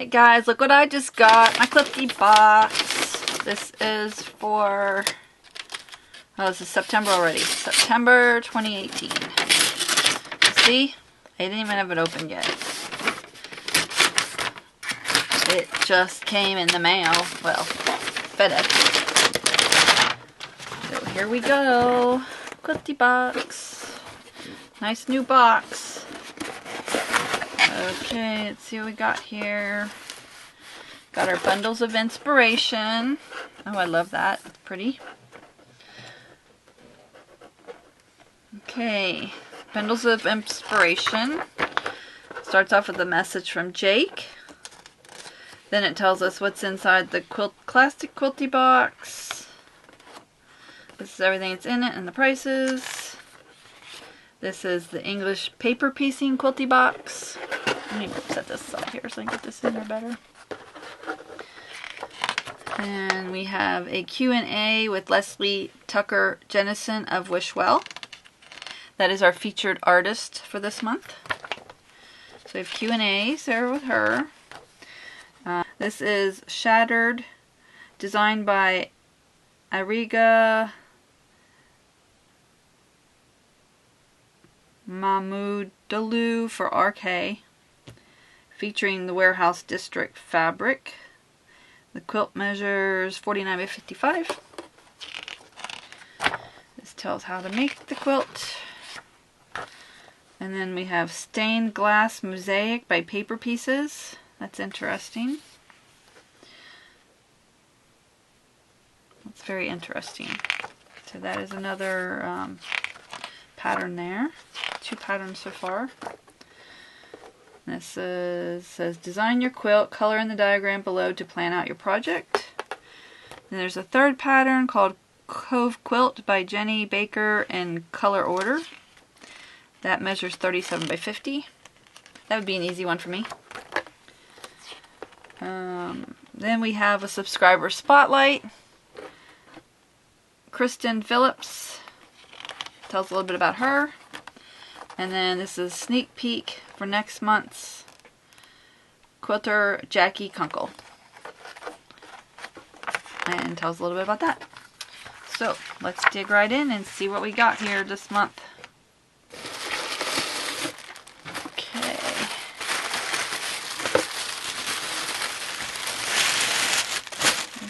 Hey guys, look what I just got. My Quilty Box. This is for... oh, this is September already. September 2018. See? I didn't even have it open yet. It just came in the mail. Well, FedEx. So here we go. Quilty Box. Nice new box. Okay, let's see what we got here. Got our bundles of inspiration. Oh, I love that. It's pretty. Okay, bundles of inspiration. Starts off with a message from Jake. Then it tells us what's inside the classic Quilty Box. This is everything that's in it and the prices. This is the English paper piecing Quilty Box. Let me set this up here so I can get this in there better. And we have a Q&A with Leslie Tucker Jennison of Wishwell. That is our featured artist for this month. So we have Q&As there with her. This is Shattered, designed by Ariga Mahmoudalou for RK, featuring the Warehouse District fabric. The quilt measures 49 by 55. This tells how to make the quilt. And then we have Stained Glass Mosaic by Paper Pieces. That's interesting. That's very interesting. So that is another pattern there. 2 patterns so far. This says design your quilt, color in the diagram below to plan out your project. Then there's a 3rd pattern called Cove Quilt by Jenny Baker in color order. That measures 37 by 50. That would be an easy one for me. Then we have a subscriber spotlight. Kristen Phillips tells a little bit about her. And then this is a sneak peek for next month's quilter Jackie Kunkel. And tells a little bit about that. So let's dig right in and see what we got here this month.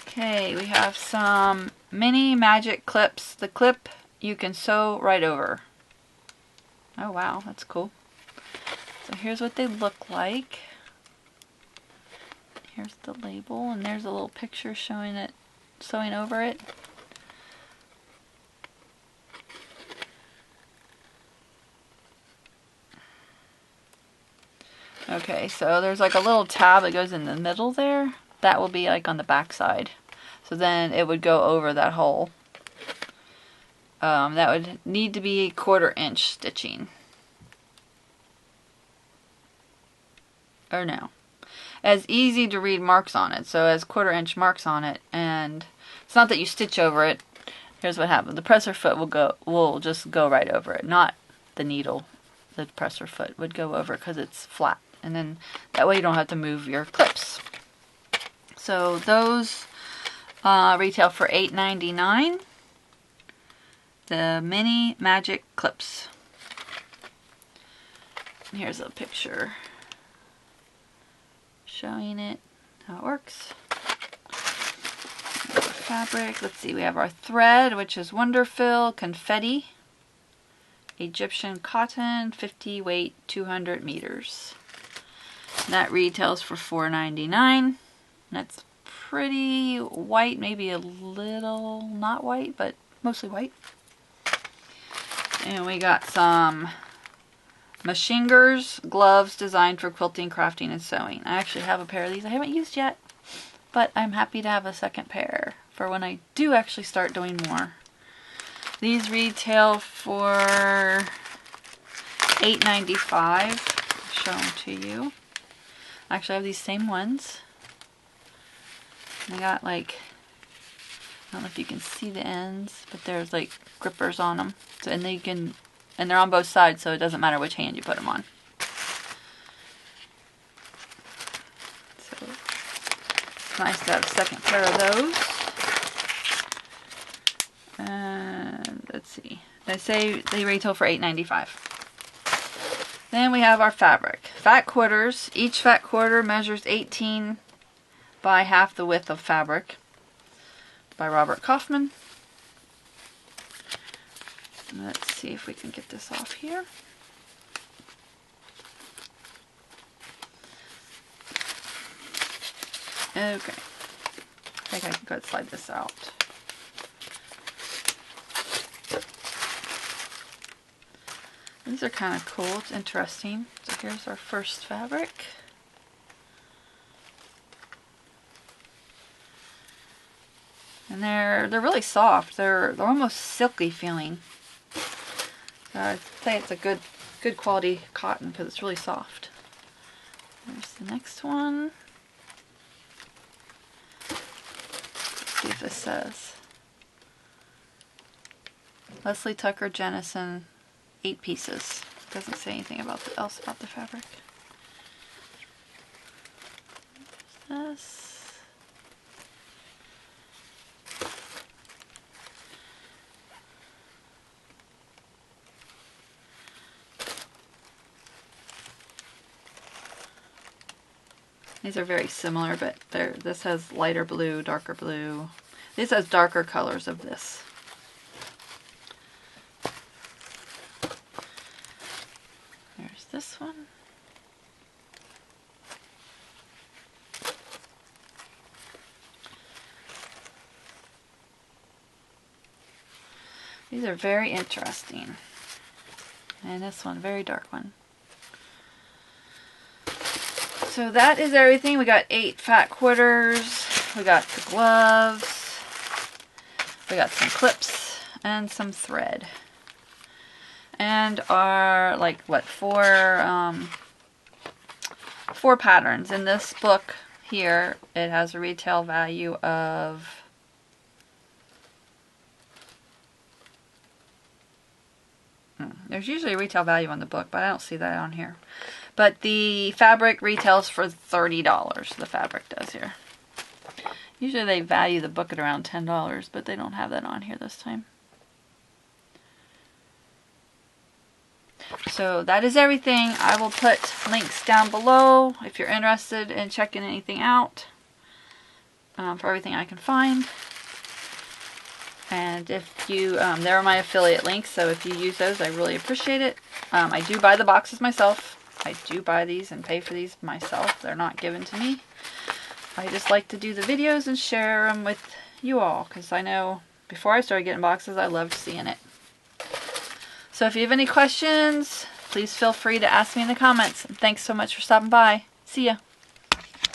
Okay, we have some mini magic clips. The clip you can sew right over. Oh wow, that's cool. So here's what they look like. Here's the label, and there's a little picture showing it, sewing over it. Okay, so there's like a little tab that goes in the middle there. That will be like on the back side. So then it would go over that hole. That would need to be 1/4 inch stitching. Or no. It has easy to read marks on it. So it has 1/4 inch marks on it. And it's not that you stitch over it. Here's what happens. The presser foot will just go right over it. Not the needle. The presser foot would go over it because it's flat. And then that way you don't have to move your clips. So those retail for $8.99. The mini magic clips. Here's a picture showing it, how it works. Fabric. Let's see, we have our thread, which is Wonderfill Confetti. Egyptian cotton, 50 weight, 200 meters. That retails for $4.99. That's pretty white, maybe a little not white, but mostly white. And we got some Machingers gloves designed for quilting, crafting, and sewing. I actually have a pair of these I haven't used yet, but I'm happy to have a second pair for when I do actually start doing more. These retail for $8.95. I'll show them to you. Actually, I have these same ones. They got like, I don't know if you can see the ends, but there's like grippers on them. So, and they're on both sides, so it doesn't matter which hand you put them on. So nice to have a second pair of those. And let's see. They say they retail for $8.95. Then we have our fabric. Fat quarters. Each fat quarter measures 18 by half the width of fabric. By Robert Kaufman. Let's see if we can get this off here. Okay. I think I can go ahead and slide this out. These are kind of cool. It's interesting. So here's our first fabric. And they're really soft. They're almost silky feeling. So I'd say it's a good quality cotton because it's really soft. There's the next one. Let's see if this says Leslie Tucker Jennison, 8 pieces. Doesn't say anything else about the fabric. There's this. These are very similar, but this has lighter blue, darker blue. This has darker colors of this. There's this one. These are very interesting. And this one, very dark one. So that is everything. We got 8 fat quarters. We got the gloves. We got some clips and some thread. And our, like, what, 4 patterns. In this book here, it has a retail value of there's usually a retail value on the book, but I don't see that on here. But the fabric retails for $30, the fabric does here. Usually they value the book at around $10, but they don't have that on here this time. So that is everything. I will put links down below if you're interested in checking anything out for everything I can find. And if you, there are my affiliate links, so if you use those, I really appreciate it. I do buy the boxes myself. I do buy these and pay for these myself. They're not given to me. I just like to do the videos and share them with you all, because I know before I started getting boxes, I loved seeing it. So if you have any questions, please feel free to ask me in the comments. And thanks so much for stopping by. See ya.